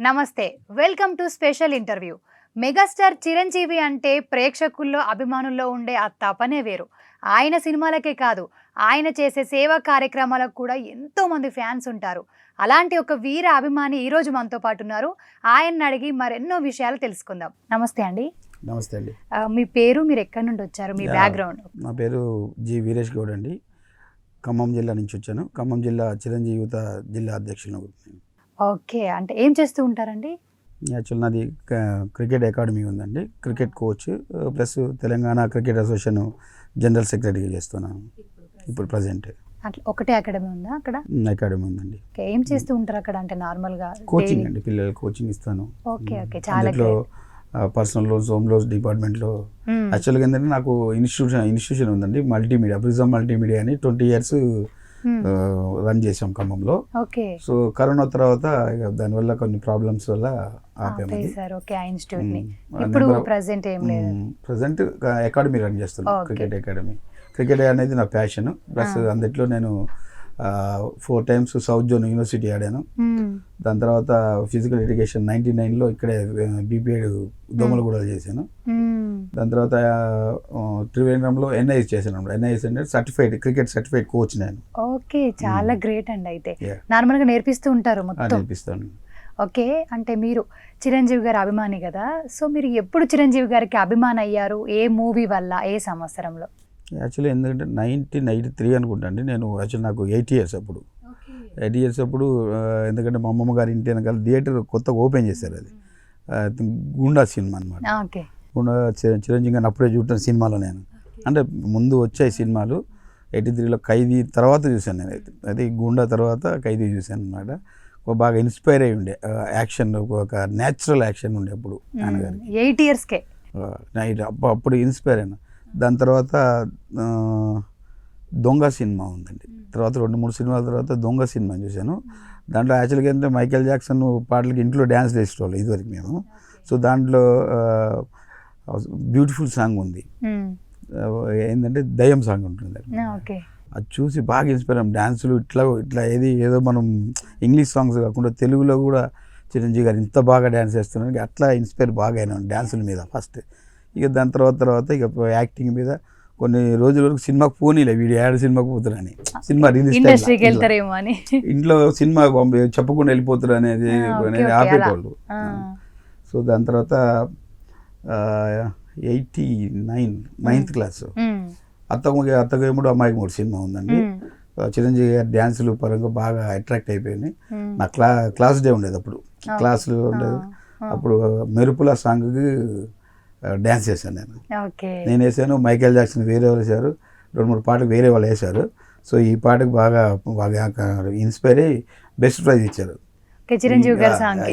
నమస్తే welcome to special interview. Megastar Chiranjeevi అంటే ప్రేక్షకుల్లో అభిమానుల్లో ఉండే ఆ తపనే వేరు. ఆయన సినిమాలకే కాదు, ఆయన చేసే సేవా కార్యక్రమాలకు కూడా ఎంతో మంది ఫ్యాన్స్ ఉంటారు. అలాంటి ఒక వీర అభిమాని ఈరోజు మనతో పాటు ఉన్నారు. ఆయన్ని అడిగి మరెన్నో విషయాలు తెలుసుకుందాం. నమస్తే అండి. నమస్తే అండి. మీ పేరు, మీరు ఎక్కడి నుండి వచ్చారు, మీ బ్యాక్గ్రౌండ్? నా పేరు జి వీరేష్ గౌడ్ అండి. ఖమ్మం జిల్లా నుంచి వచ్చాను. ఖమ్మం జిల్లా చిరంజీవి యువత జిల్లా అధ్యక్షులు. ఓకే, అంటే ఏం చేస్తూ ఉంటారండి? యాక్చువల్ నాది క్రికెట్ అకాడమీ ఉందండి. Cricket coach plus Telangana cricket association general సెక్రటరీగా చేస్తున్నాను ఇప్పుడు ప్రజెంట్. అట్లా ఒకటే అకాడమీ ఉందా అక్కడ? అకాడమీ ఉందండి. ఓకే, ఏం చేస్తూ ఉంటారు అక్కడ? అంటే నార్మల్గా కోచింగ్ అండి, పిల్లలు కోచింగ్ ఇస్తాను. ఓకే ఓకే, చాలా పర్సనల్ లోన్స్, హోమ్ లోన్స్ డిపార్ట్మెంట్లో. యాక్చువల్గా ఏంటంటే నాకు ఇన్స్టిట్యూషన్ ఉందండి, మల్టీమీడియా, ప్రిజం మల్టీమీడియా అని 20 years రన్ చేసాం ఖమ్మంలో. సో కరోనా తర్వాత దానివల్ల కొన్ని ప్రాబ్లమ్స్ వల్ల ఆపాము. ప్రజెంట్ అకాడమీ రన్ చేస్తున్నాం, క్రికెట్ అకాడమీ. క్రికెట్ అనేది నా ప్యాషన్. ప్లస్ అందులో నేను 4 times సౌత్ జోన్ యూనివర్సిటీ ఆడాను. దాని తర్వాత ఫిజికల్ ఎడ్యుకేషన్ 99లో ఇక్కడే బీపీఎడ్ దోమలగూడలో చేశాను. దాని తర్వాత త్రివేంద్రంలో ఎన్ఐఎస్ చేశాను. ఎన్ఐఎస్ అంటే సర్టిఫైడ్ క్రికెట్ సర్టిఫైడ్ కోచ్ నేను. ఓకే, చాలా గ్రేట్ అండి. అయితే నార్మల్గా నేర్పిస్తూ ఉంటారు? నేర్పిస్తాను. ఓకే, అంటే మీరు చిరంజీవి గారి అభిమాని కదా, సో మీరు ఎప్పుడు చిరంజీవి గారికి అభిమాని అయ్యారు? ఏ మూవీ వల్ల, ఏ సంవత్సరంలో? యాక్చువల్లీ ఎందుకంటే 1993 అనుకుంటా అండి. నేను యాక్చువల్లీ నాకు 8 years అప్పుడు. 8 years అప్పుడు ఎందుకంటే మా అమ్మమ్మ గారి ఇంటి వెనకాల థియేటర్ కొత్తగా ఓపెన్ చేశారు. అది గుండా సినిమా అనమాట. గుండా చిరంజీవి గారిని అప్పుడే చూడటం సినిమాలో నేను. అంటే ముందు వచ్చాయి సినిమాలు. 83లో ఖైదీ తర్వాత చూశాను నేనైతే. అది గుండా తర్వాత ఖైదీ చూశాను అనమాట. బాగా ఇన్స్పైర్ అయ్యి ఉండే యాక్షన్, ఒక న్యాచురల్ యాక్షన్ ఉండే అప్పుడు ఆయన గారికి. 8 yearsకే అప్పుడు ఇన్స్పైర్ అయినా. దాని తర్వాత దొంగ సినిమా ఉందండి. తర్వాత 2-3 సినిమాల తర్వాత దొంగ సినిమా చూశాను. దాంట్లో యాక్చువల్గా ఏంటంటే మైకేల్ జాక్సన్ పాటలకి ఇంట్లో డ్యాన్స్ చేసేవాళ్ళు ఇదివరకు మేము. సో దాంట్లో బ్యూటిఫుల్ సాంగ్ ఉంది, ఏంటంటే దయ్యం సాంగ్ ఉంటుంది. అది చూసి బాగా ఇన్స్పైర్ అయ్యాం. డ్యాన్సులు ఇట్లా ఏదో మనం ఇంగ్లీష్ సాంగ్స్ కాకుండా తెలుగులో కూడా చిరంజీవి గారు ఇంత బాగా డ్యాన్స్ చేస్తున్నారు. అట్లా ఇన్స్పైర్ బాగా అయినాం డ్యాన్సుల మీద ఫస్ట్. ఇక దాని తర్వాత ఇక యాక్టింగ్ మీద కొన్ని రోజుల వరకు సినిమాకు పోనీలే, వీడు యాడ్ సినిమాకు పోతున్నారని, సినిమా రిలీజ్ ఇంట్లో సినిమా చెప్పకుండా వెళ్ళిపోతారు అనేది ఆపేటోళ్ళు. సో దాని తర్వాత 89 9th క్లాస్ అత్తగేముడు అమ్మాయికి 3 సినిమా ఉందండి. చిరంజీవి గారి డ్యాన్సులు పరంగా బాగా అట్రాక్ట్ అయిపోయింది. నా క్లాస్ డే ఉండేది అప్పుడు, క్లాసులు ఉండేది అప్పుడు. మెరుపుల సాంగ్కి డ్యాన్స్ చేశాను నేను వేసాను. మైకేల్ జాక్సన్ వేరే వాళ్ళు వేశారు, 2-3 పాటలు వేరే వాళ్ళు వేశారు. సో ఈ పాటకు బాగా ఇన్స్పైర్ అయ్యి బెస్ట్ ప్రైజ్ ఇచ్చారు.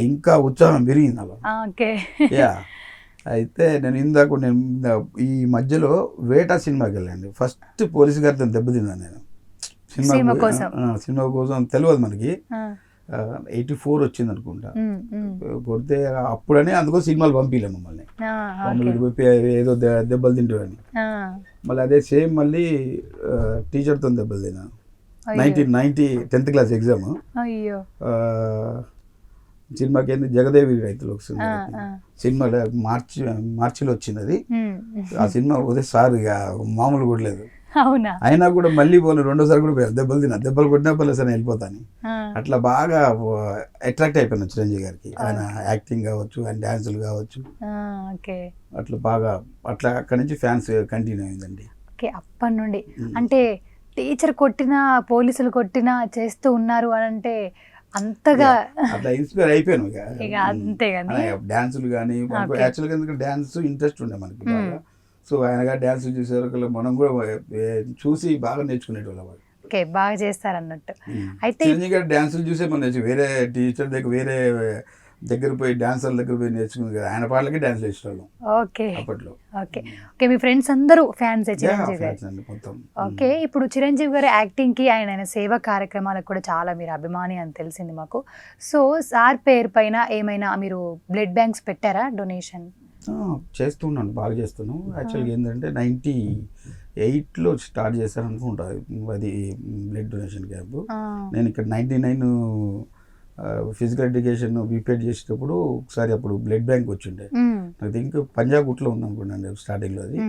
ఇంకా ఉత్సాహం పెరిగింది అలా. అయితే నేను ఈ మధ్యలో వేటా సినిమాకి వెళ్ళండి. ఫస్ట్ పోలీసు గారితో దెబ్బతిన్నాను నేను సినిమా కోసం. తెలియదు మనకి, 84 వచ్చింది అనుకుంటా. కొడితే అప్పుడనే అందుకో సినిమాలు పంపిలే మమ్మల్ని. ఏదో దెబ్బలు తింటామని. మళ్ళీ అదే సేమ్ మళ్ళీ టీచర్తో దెబ్బలు తిన్నాను. 1990 10th క్లాస్ ఎగ్జామ్. సినిమాకి ఏంది జగదేవి రైతులు వస్తుంది సినిమా, మార్చిలో వచ్చింది అది. ఆ సినిమా పోతే సార్ ఇక మామూలు కూడా లేదు. అయినా కూడా మళ్ళీ పోను, రెండోసారి కూడా దెబ్బలు కొట్టినా పర్లేదు సార్ వెళ్ళిపోతాను. అట్లా బాగా అట్రాక్ట్ అయిపోయినా చిరంజీవి గారికి. ఆయన యాక్టింగ్ కావచ్చు, ఆయన డ్యాన్సులు కావచ్చు, అట్లా బాగా అట్లా అక్కడి నుంచి ఫ్యాన్స్ కంటిన్యూ అయిందండి. అప్పటి నుండి అంటే టీచర్ కొట్టినా, పోలీసులు కొట్టినా చేస్తూ ఉన్నారు అని అంటే అంతగా అట్లా ఇన్స్పైర్ అయిపోయాను డ్యాన్సులు కానీ. యాక్చువల్గా ఎందుకంటే డ్యాన్స్ ఇంట్రెస్ట్ ఉండే మనకి బాగా. సో ఆయన డ్యాన్స్ చూసేవారు, మనం కూడా చూసి బాగా నేర్చుకునేటోళ్ళం. బాగా చేస్తారన్నట్టు. అయితే చిరంజీవి గారి డ్యాన్సులు చూసే మనం వేరే టీచర్ దగ్గర, వేరే దగ్గర పోయి డాన్సర్ల దగ్గర పోయి నేర్చుకుని కదా ఆయన పాటలకి డ్యాన్స్ వేసేవాళ్ళం అప్పట్లో. ఓకే, మీ ఫ్రెండ్స్ అందరూ ఫ్యాన్స్ చిరంజీవి గారు మొత్తం. ఓకే, ఇప్పుడు చిరంజీవి గారి యాక్టింగ్ కి, ఆయన సేవా కార్యక్రమాలకు కూడా చాలా మీరు అభిమాని అని తెలిసింది మాకు. సో సార్ పేరు పైన ఏమైనా మీరు బ్లడ్ బ్యాంక్స్ పెట్టారా, డొనేషన్? చేస్తున్నాను, బాగా చేస్తున్నాను. యాక్చువల్గా ఏంటంటే 98లో స్టార్ట్ చేశాను అనుకుంటా అది బ్లడ్ డొనేషన్ క్యాంప్. నేను ఇక్కడ 99 ఫిజికల్ ఎడ్యుకేషన్ బీపీఎడ్ చేసేటప్పుడు ఒకసారి అప్పుడు బ్లడ్ బ్యాంక్ వచ్చిండే, నాకు థింక్ పంజాగుట్లో ఉందనుకున్నాను స్టార్టింగ్లో అది.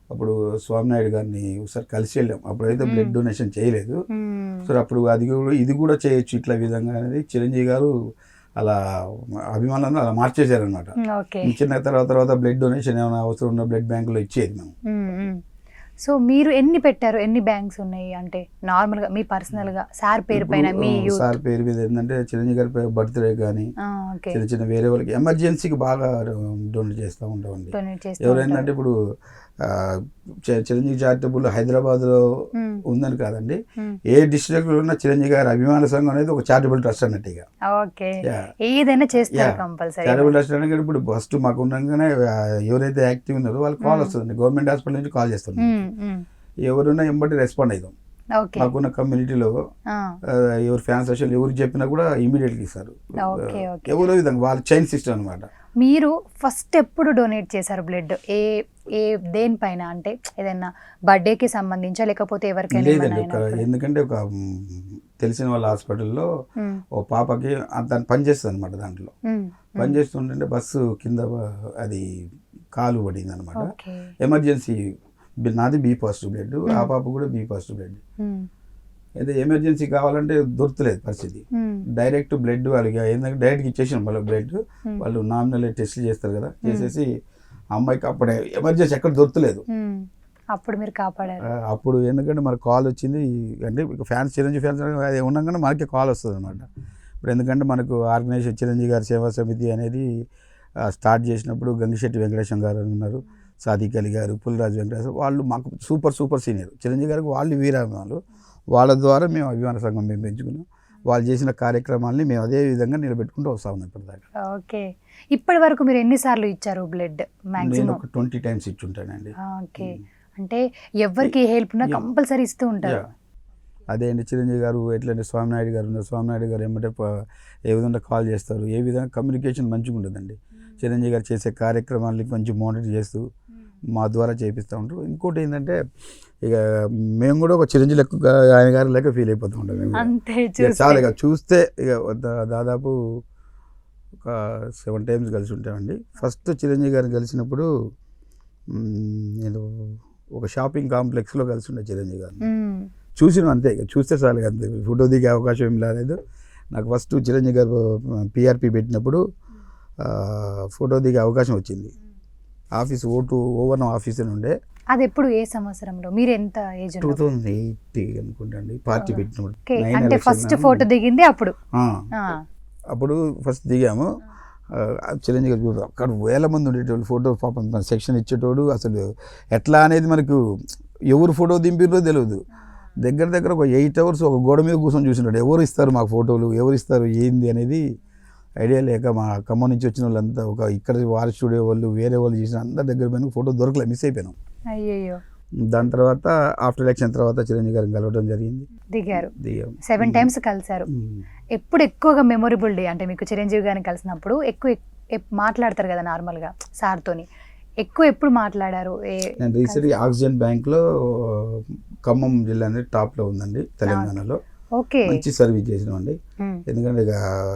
అప్పుడు స్వామినాయుడు గారిని ఒకసారి కలిసి వెళ్ళాం, అప్పుడైతే బ్లడ్ డొనేషన్ చేయలేదు. సో అప్పుడు ఇది కూడా చేయొచ్చు ఇట్లా విధంగా అనేది చిరంజీవి గారు అలా అభిమానాన్ని అలా మార్చేశారనమాట. చిన్న తర్వాత బ్లడ్ డొనేషన్ ఏమైనా అవసరం ఉన్న బ్లడ్ బ్యాంకులో ఇచ్చేది మేము. సో మీరు ఎన్ని పెట్టారు, ఎన్ని బ్యాంక్స్ ఉన్నాయి అంటే నార్మల్గా మీ పర్సనల్గా సార్ పేరు పైన? మీ సార్ పేరు మీద ఏంటంటే చిరంజీవి గారి బర్త్డే కానీ చిన్న చిన్న వేరే వాళ్ళకి ఎమర్జెన్సీకి బాగా డొనేట్ చేస్తూ ఉంటామండి. ఎవరైందంటే ఇప్పుడు చిరంజీవి చారిటబుల్ హైదరాబాద్లో ఉందని కాదండి, ఏ డిస్ట్రిక్ట్ లో ఉన్న చిరంజీవి గారి అభిమాన సంఘం అనేది ఒక చారిటబుల్ ట్రస్ట్ అన్నట్టుగా. చారిటబుల్ ట్రస్ట్ అంటే ఇప్పుడు ఫస్ట్ మాకు ఉండగానే ఎవరైతే యాక్టివ్ ఉన్నారో వాళ్ళకి కాల్ వస్తుంది, గవర్నమెంట్ హాస్పిటల్ నుంచి కాల్ చేస్తున్నారు. ఎవరున్నా ఎంబటి రెస్పాండ్ అవుతాం. మాకున్న కమ్యూనిటీలో ఎవరు ఫ్యాన్స్ అసలు ఎవరికి చెప్పినా కూడా ఇమీడియట్గా ఇస్తారు. ఎవరో విధంగా వాళ్ళ చైన్ సిస్టమ్ అనమాట. మీరు ఫస్ట్ ఎప్పుడు డొనేట్ చేశారు బ్లడ్? ఏ దేనిపైన అంటే ఏదైనా బర్త్డేకి సంబంధించా లేకపోతే ఎవరికైనా? లేదండి, ఎందుకంటే ఒక తెలిసిన వాళ్ళ హాస్పిటల్లో ఓ పాపకి దాన్ని పనిచేస్తుంది అనమాట. దాంట్లో పనిచేస్తుంటే బస్సు కింద అది కాలు పడింది అనమాట. ఎమర్జెన్సీ నాది బి పాజిటివ్ బ్లడ్, ఆ పాప కూడా బి పాజిటివ్ బ్లడ్. అయితే ఎమర్జెన్సీ కావాలంటే దొరకలేదు పరిస్థితి. డైరెక్ట్ బ్లడ్ వాళ్ళకి ఏంటంటే డైరెక్ట్గా ఇచ్చేసాం వాళ్ళ బ్లడ్. వాళ్ళు నామినల్ టెస్ట్లు చేస్తారు కదా, చేసేసి అమ్మాయికి అప్పుడే ఎమర్జెన్సీ ఎక్కడ దొరకలేదు. అప్పుడు మీరు కాపాడారు. అప్పుడు ఎందుకంటే మనకు కాల్ వచ్చింది, అంటే ఫ్యాన్స్ చిరంజీవి ఫ్యాన్స్ అది ఉండగానే మనకి కాల్ వస్తుంది అనమాట. ఇప్పుడు ఎందుకంటే మనకు ఆర్గనైజేషన్ చిరంజీవి గారి సేవా సమితి అనేది స్టార్ట్ చేసినప్పుడు గంగిశెట్టి వెంకటేశం గారు ఉన్నారు, సాదిక్ అలీ గారు, పుల్రాజు వెంకటేశ్వర, వాళ్ళు మాకు సూపర్ సీనియర్. చిరంజీవి గారికి వాళ్ళు వీరాభిమానులు. వాళ్ళ ద్వారా మేము అభిమాన సంఘం మేము పెంచుకున్నాం. వాళ్ళు చేసిన కార్యక్రమాలని మేము అదే విధంగా నిలబెట్టుకుంటూ వస్తా ఉన్నాం ఇప్పటిదాకా. ఓకే, ఇప్పటి వరకు మీరు ఎన్నిసార్లు ఇచ్చారు బ్లడ్? నేను ఒక 20 times ఇచ్చుంటానండి. ఓకే, అంటే ఎవరికి హెల్ప్ ఉన్నా కంపల్సరీ ఇస్తూ ఉంటారు. అదే అండి, చిరంజీవి గారు ఎట్లంటే స్వామినాయుడు గారు ఉన్నారు, స్వామినాయుడు గారు ఏమంటే ఏ విధంగా కాల్ చేస్తారు, ఏ విధంగా కమ్యూనికేషన్ మంచిగా ఉంటుందండి. చిరంజీవి గారు చేసే కార్యక్రమాలని కొంచెం మానిటర్ చేస్తూ మా ద్వారా చేపిస్తూ ఉంటారు. ఇంకోటి ఏంటంటే ఇక మేము కూడా ఒక చిరంజీవి లెక్క ఆయన గారి లెక్క ఫీల్ అయిపోతూ ఉంటాం. చాలా ఇక చూస్తే ఇక దాదాపు ఒక 7 times కలిసి ఉంటామండి. ఫస్ట్ చిరంజీవి గారిని కలిసినప్పుడు నేను ఒక షాపింగ్ కాంప్లెక్స్లో కలిసి ఉండే చిరంజీవి గారిని. చూసినాం అంతే, ఇక చూస్తే చాలు, అంతే. ఫోటో దిగే అవకాశం ఏం లేదు. నాకు ఫస్ట్ చిరంజీవి గారు పిఆర్పి పెట్టినప్పుడు ఫోటో దిగే అవకాశం వచ్చింది. ఆఫీస్ ఓవర్ ఆఫీస్ ఉండే. అది ఎప్పుడు, ఏ సంవత్సరంలో? మీరు ఎంత ఏజ్? 2008 అనుకుంటండి పార్టీ పెట్టినప్పుడు. అంటే ఫస్ట్ ఫోటో దిగింది అప్పుడు? అప్పుడు ఫస్ట్ దిగాము. చిరంజీవి గారు అక్కడ 1000 మంది ఉండేటోళ్ళు, ఫోటో పాపం సెక్షన్ ఇచ్చేటోడు. అసలు ఎట్లా అనేది మనకు ఎవరు ఫోటో దింపిరో తెలియదు. దగ్గర ఒక 8 hours ఒక గోడ మీద కూర్చొని చూసినాడు. ఎవరు ఇస్తారు మాకు ఫోటోలు, ఎవరు ఇస్తారు ఏంది అనేది ఐడియా లేక మా ఖమ్మం నుంచి వచ్చిన వాళ్ళంతా ఒక ఇక్కడ వారి స్టూడియో వాళ్ళు వేరే వాళ్ళు చేసిన అందరి దగ్గర పోయిన ఫోటో దొరకలే, మిస్ అయిపోయినాం. అయ్యో. దాని తర్వాత ఆఫ్టర్ ఎలక్షన్ తర్వాత చిరంజీవి గారిని కలవడం జరిగింది. దిగాము 7 times కలిసారు. ఎప్పుడు ఎక్కువగా మెమొరబుల్ డే అంటే మీకు చిరంజీవి గారిని కలిసినప్పుడు? ఎక్కువ మాట్లాడతారు కదా నార్మల్గా సార్తోని, ఎక్కువ ఎప్పుడు మాట్లాడారు? నేను రీసెంట్గా ఆక్సిజన్ బ్యాంక్లో ఖమ్మం జిల్లా అనేది టాప్లో ఉందండి తెలంగాణలో. మంచి సర్వీస్ చేసినామండి. ఎందుకంటే ఇక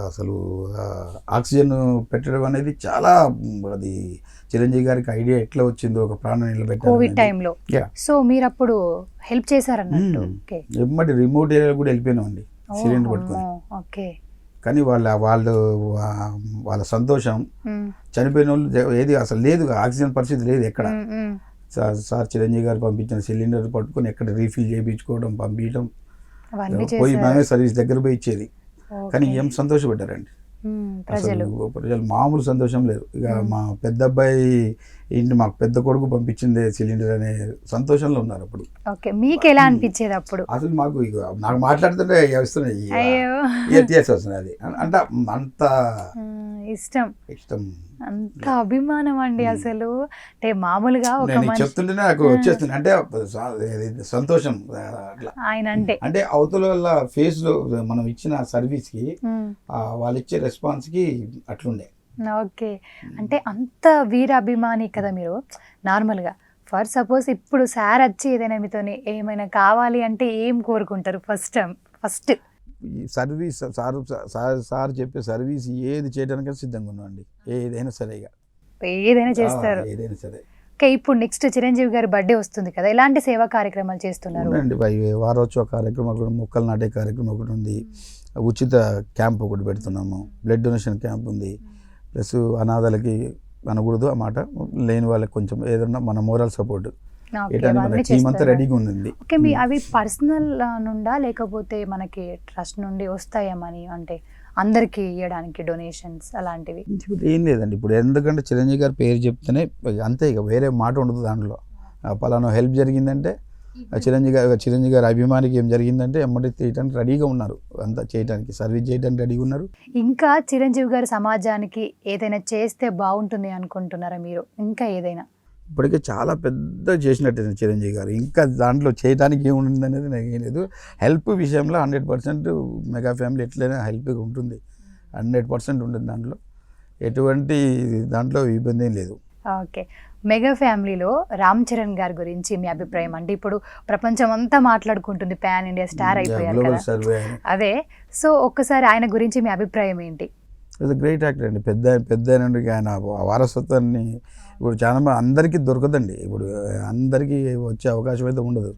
అసలు ఆక్సిజన్ పెట్టడం అనేది చాలా, అది చిరంజీవి గారికి ఐడియా ఎట్లా వచ్చిందో, ఒక ప్రాణం నిలబెట్టారు కోవిడ్ టైంలో. సో మీరు అప్పుడు హెల్ప్ చేశారన్నట్టు? ఎమ్మటి రిమోట్ ఏరియా కూడా వెళ్ళిపోయినామండి సిలిండర్ పట్టుకొని. కానీ వాళ్ళ సంతోషం, చనిపోయిన వాళ్ళు ఏది అసలు లేదు, ఆక్సిజన్ పరిస్థితి లేదు ఎక్కడ. సార్ చిరంజీవి గారు పంపించిన సిలిండర్ పట్టుకొని ఎక్కడ రీఫిల్ చేయించుకోవడం, పంపించడం, పోయి మేమే సర్వీస్ దగ్గర పోయి ఇచ్చేది. కానీ ఏం సంతోషపడ్డారండి అసలు, ప్రజలు మామూలు సంతోషం లేదు. ఇక మా పెద్ద అబ్బాయి ఇంటి మాకు పెద్ద కొడుకు పంపించిందే సిలిండర్ అనే సంతోషంలో ఉన్నారు అప్పుడు. మీకు ఎలా అనిపించేది అప్పుడు? అసలు మాకు ఇక నాకు మాట్లాడుతుంటే వస్తున్నాయి, వస్తున్నాయి. అది అంటే అంత ఇష్టం, అంత అభిమానం అండి అసలు. అంటే మామూలుగా చెప్తుంటేనే నాకు వచ్చేస్తుంది, అంటే సంతోషం. ఆయన అంటే అవతల వాళ్ళ ఫేస్ లో మనం ఇచ్చిన సర్వీస్ కి వాళ్ళు ఇచ్చే రెస్పాన్స్ కి అట్లుండే. ఓకే, అంటే అంత వీరాభిమాని కదా మీరు. నార్మల్గా ఫర్ సపోజ్ ఇప్పుడు సార్ వచ్చి ఏదైనా మీతో ఏమైనా కావాలి అంటే ఏం కోరుకుంటారు ఫస్ట్? ఈ సర్వీస్ సార్ చెప్పే సర్వీస్ ఏది చేయడానికైనా సిద్ధంగా ఉన్నామండి, ఏదైనా సరే ఇక ఏదైనా చేస్తారు. ఏదైనా సరే. ఓకే, ఇప్పుడు నెక్స్ట్ చిరంజీవి గారి బర్త్డే వస్తుంది కదా, ఎలాంటి సేవా కార్యక్రమాలు చేస్తున్నారు? అండి వారోత్సవ కార్యక్రమం ఒకటి, మొక్కలు నాటే కార్యక్రమం ఒకటి ఉంది, ఉచిత క్యాంప్ ఒకటి పెడుతున్నాము, బ్లడ్ డొనేషన్ క్యాంప్ ఉంది, ప్లస్ అనాథలకి అనకూడదు ఆ మాట, లేని వాళ్ళకి కొంచెం ఏదన్నా మన మోరల్ సపోర్ట్ టీమ్ అంతా రెడీగా ఉంది. ఓకే, మీ అవి పర్సనల్ నుండా లేకపోతే మనకి ట్రస్ట్ నుండి వస్తాయా మనీ, అంటే అందరికి ఇవ్వడానికి డొనేషన్స్ అలాంటివి? ఏం లేదండి, ఇప్పుడు ఎందుకంటే చిరంజీవి గారి పేరు చెప్తేనే అంతే, ఇక వేరే మాట ఉండదు దాంట్లో. పలానా హెల్ప్ జరిగిందంటే చిరంజీవి గారి అభిమానికి ఏం జరిగిందంటే ఎమ్మటి చేయడానికి రెడీగా ఉన్నారు, అంతా చేయడానికి, సర్వీస్ చేయడానికి రెడీగా ఉన్నారు. ఇంకా చిరంజీవి గారు సమాజానికి ఏదైనా చేస్తే బాగుంటుంది అనుకుంటున్నారా మీరు? ఇంకా ఏదైనా ఇప్పటికే చాలా పెద్ద చేసినట్టు చిరంజీవి గారు, ఇంకా దాంట్లో చేయడానికి ఏముంది అనేది నాకు ఏం లేదు. హెల్ప్ విషయంలో 100% మెగా ఫ్యామిలీ ఎట్లయినా హెల్ప్గా ఉంటుంది, 100% ఉంటుంది, దాంట్లో ఎటువంటి దాంట్లో ఇబ్బంది ఏం లేదు. ఓకే, మెగా ఫ్యామిలీలో రామ్ చరణ్ గారి గురించి మీ అభిప్రాయం? అంటే ఇప్పుడు ప్రపంచం అంతా మాట్లాడుకుంటుంది, పాన్ ఇండియా స్టార్ అయిపోయారు కదా, అదే, సో ఒక్కసారి ఆయన గురించి మీ అభిప్రాయం ఏంటి? ఇస్ గ్రేట్ యాక్టర్ అండి, పెద్ద ఆయన వారసత్వాన్ని ఇప్పుడు చాలా అందరికీ దొరకదండి, ఇప్పుడు అందరికీ వచ్చే అవకాశం అయితే ఉండదు.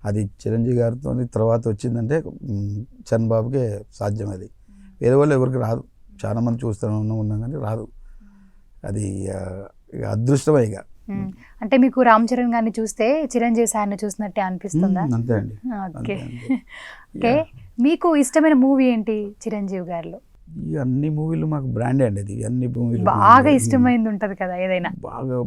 అది చిరంజీవి గారితో తర్వాత వచ్చిందంటే చరణ్ బాబుకే సాధ్యం, అది వేరే వాళ్ళు ఎవరికి రాదు. చాలా మంది చూస్తూనే ఉన్నాం కానీ రాదు, అది ఇక అదృష్టమే. ఇక అంటే మీకు రామ్ చరణ్ గారిని చూస్తే చిరంజీవి సార్ని చూసినట్టే అనిపిస్తుందా? అంతే అండి. ఓకే ఓకే, మీకు ఇష్టమైన మూవీ ఏంటి చిరంజీవి గారిలో? ఈ అన్ని మూవీలు మాకు బ్రాండే అండి, అది అన్ని మూవీలు బాగా ఇష్టమైంది ఉంటుంది కదా ఏదైనా?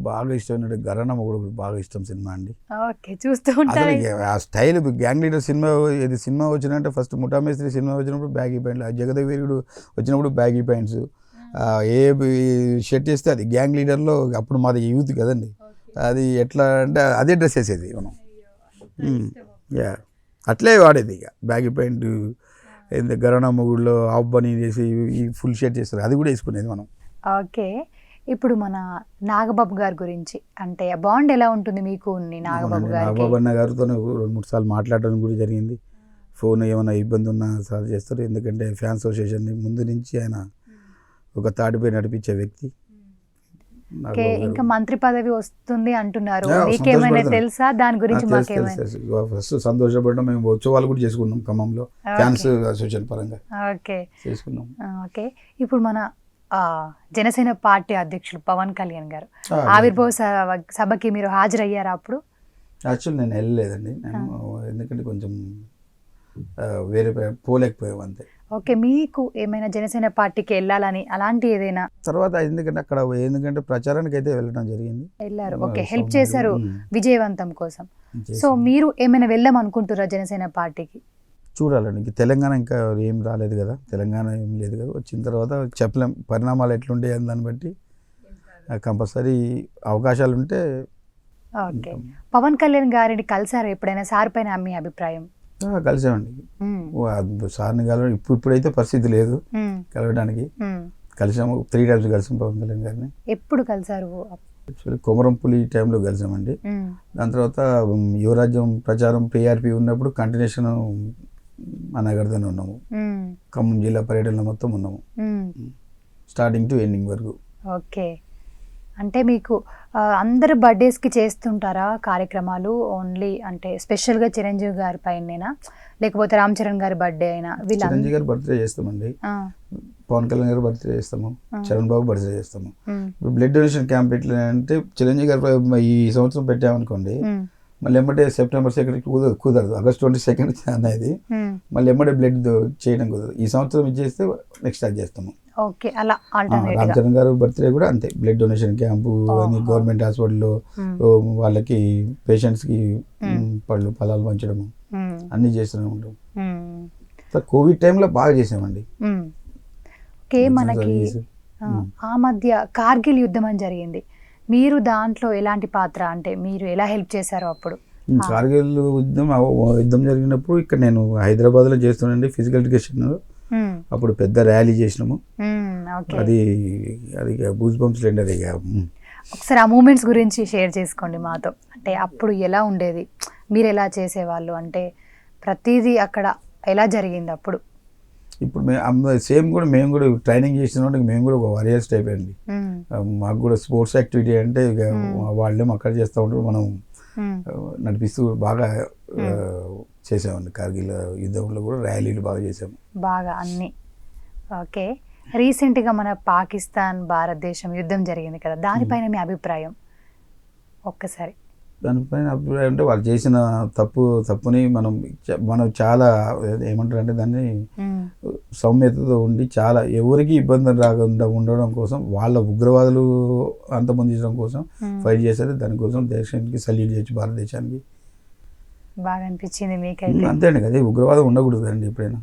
బాగా ఇష్టమైన గరణం ఒకటి బాగా ఇష్టం సినిమా అండి. ఓకే, చూస్తూ ఉంటారు. ఆ స్టైల్ గ్యాంగ్ లీడర్ సినిమా, ఇది సినిమా వచ్చినంటే ఫస్ట్ ముఠామేస్త్రి సినిమా వచ్చినప్పుడు బ్యాగీ ప్యాంట్లు, జగదేవ్ వీరుడు వచ్చినప్పుడు బ్యాగీ ప్యాంట్స్, ఏ షర్ట్ వేస్తే అది గ్యాంగ్ లీడర్లో, అప్పుడు మాది యూత్ కదండి, అది ఎట్లా అంటే అదే డ్రెస్ వేసేది మనం, అట్లే వాడేది. ఇక బ్యాగీ ప్యాంటు గరణా మొగుడులో ఆఫ్ బనీ చేసి ఈ ఫుల్ షర్ట్ చేస్తారు, అది కూడా వేసుకునేది మనం. ఓకే, ఇప్పుడు మన నాగబాబు గారి గురించి, అంటే బాండ్ ఎలా ఉంటుంది మీకు? నాగబాబు అన్న గారితో 2-3 సార్లు మాట్లాడడం కూడా జరిగింది. ఫోన్ ఏమైనా ఇబ్బంది ఉన్నా సాల్వ్ చేస్తారు, ఎందుకంటే ఫ్యాన్ అసోసియేషన్ ముందు నుంచి ఆయన ఒక తాటిపై నడిపించే వ్యక్తి. ఇంకా మంత్రి పదవి వస్తుంది అంటున్నారు, మీకేమైనా తెలుసా దాని గురించి? ఫస్ట్ సంతోషపడడం, మేము ఉత్సవాలు కూడా చేసుకున్నాం ఖమ్మంలో ఫ్యాన్స్ అసోసియేషన్ పరంగా చేసుకున్నాం. ఓకే, ఇప్పుడు మన జనసేన పార్టీ అధ్యక్షులు పవన్ కళ్యాణ్ గారు ఆవిర్భావ సభకి మీరు హాజరయ్యారా అప్పుడు? యాక్చువల్ నేను వెళ్ళలేదండి, నేను ఎందుకంటే కొంచెం వేరే పోలేకపోయాం అంతే. ఓకే, మీకు ఏమైనా జనసేన పార్టీకి వెళ్ళాలని అలాంటి ఏదైనా తర్వాత? ఎందుకంటే ప్రచారానికి అయితే వెళ్ళడం జరిగింది, వెళ్ళారు. ఓకే, హెల్ప్ చేశారు విజయవంతం కోసం. సో మీరు ఏమైనా వెళ్దాం అనుకుంటున్నారా జనసేన పార్టీకి? చూడాలండి, తెలంగాణ ఇంకా ఏం రాలేదు కదా, తెలంగాణ ఏం లేదు కదా, వచ్చిన తర్వాత చెప్పలేం పరిణామాలు ఎట్లుంటాయి అని దాన్ని బట్టి కంపల్సరీ అవకాశాలు ఉంటే. ఓకే, పవన్ కళ్యాణ్ గారిని కలిసారు ఎప్పుడైనా? సార్ పైన మీ అభిప్రాయం? కలిసామండి, సార్ని కలవడం ఇప్పుడైతే పరిస్థితి లేదు కలవడానికి. కలిసాము 3 times కలిసాం పవన్ కళ్యాణ్ గారిని. ఎప్పుడు కలిసారు? యాక్చువల్లీ కొమరంపులి టైంలో కలిసామండి. దాని తర్వాత యువరాజ్యం ప్రచారం PRP ఉన్నప్పుడు కంటిన్యూషన్ అనగర్దనే ఉన్నాము, ఖమ్మం జిల్లా పర్యటనలో మొత్తం ఉన్నాము, స్టార్టింగ్ టు ఎండింగ్ వరకు. ఓకే, అంటే మీకు అందరు బర్త్డేస్కి చేస్తుంటారా కార్యక్రమాలు? ఓన్లీ అంటే స్పెషల్గా చిరంజీవి గారి పైన, లేకపోతే రామ్ చరణ్ గారి బర్త్డే అయినా? చిరంజీవి గారి బర్త్డే చేస్తామండి, పవన్ కళ్యాణ్ గారి బర్త్డే చేస్తాము, చరణ్ బాబు బర్త్డే చేస్తాము. ఇప్పుడు బ్లడ్ డొనేషన్ క్యాంప్ ఎట్లా అంటే చిరంజీవి గారు ఈ సంవత్సరం పెట్టామనుకోండి, మళ్ళీ ఎమ్మటే సెప్టెంబర్ 2 కుదరదు, August 22 అనేది మళ్ళీ ఎమ్మటే బ్లడ్ చేయడం కుదరదు. ఈ సంవత్సరం ఇచ్చేస్తే నెక్స్ట్ అది చేస్తాము. ఓకే, అలా రామ్ చరణ్ గారు బర్త్డే కూడా అంతే, బ్లడ్ డొనేషన్ క్యాంపు అని గవర్నమెంట్ హాస్పిటల్లో వాళ్ళకి పేషెంట్స్కి పళ్ళు ఫలాలు పంచడము అన్నీ చేస్తూనే ఉంటాం. కోవిడ్ టైంలో బాగా చేసామండి. ఓకే, మనకి ఆ మధ్య కార్గిల్ యుద్ధం అని జరిగింది, మీరు దాంట్లో ఎలాంటి పాత్ర, అంటే మీరు ఎలా హెల్ప్ చేశారో అప్పుడు? కార్గిల్ యుద్ధం జరిగినప్పుడు ఇక్కడ నేను హైదరాబాద్లో చేస్తున్నానండి ఫిజికల్ ఎడ్యుకేషన్, అప్పుడు పెద్ద ర్యాలీ చేసినాము, అది బూస్ బంప్స్ లెండర్. ఇక ఒకసారి ఆ మూమెంట్స్ గురించి షేర్ చేసుకోండి మాతో, అంటే అప్పుడు ఎలా ఉండేది, మీరు ఎలా చేసేవాళ్ళు, అంటే ప్రతిదీ అక్కడ ఎలా జరిగింది అప్పుడు? ఇప్పుడు సేమ్ కూడా మేము కూడా ట్రైనింగ్ చేసిన వాటికి మేము కూడా ఒక వారియర్స్ టైప్ అండి. మాకు కూడా స్పోర్ట్స్ యాక్టివిటీ అంటే ఇక వాళ్ళేమో అక్కడ చేస్తూ ఉంటారు, మనం నడిపిస్తూ బాగా చేసామండి. కార్గిల్ యుద్ధంలో కూడా ర్యాలీలు బాగా చేసాము బాగా అన్ని. ఓకే, రీసెంట్గా మన పాకిస్తాన్ భారతదేశం యుద్ధం జరిగింది కదా, దానిపైన మీ అభిప్రాయం ఒక్కసారి? దానిపైన అభిప్రాయం అంటే వాళ్ళు చేసిన తప్పుని మనం చాలా ఏమంటారంటే దాన్ని సౌమ్యతతో ఉండి చాలా ఎవరికి ఇబ్బంది రాకుండా ఉండడం కోసం, వాళ్ళ ఉగ్రవాదులు అంతమొందించడం కోసం ఫైట్ చేశారు. దానికోసం దేశానికి సల్యూట్ చేయొచ్చు, భారతదేశానికి. బాగా అనిపించింది మీకైతే? అంతే అండి, అదే ఉగ్రవాదం ఉండకూడదు అండి ఎప్పుడైనా.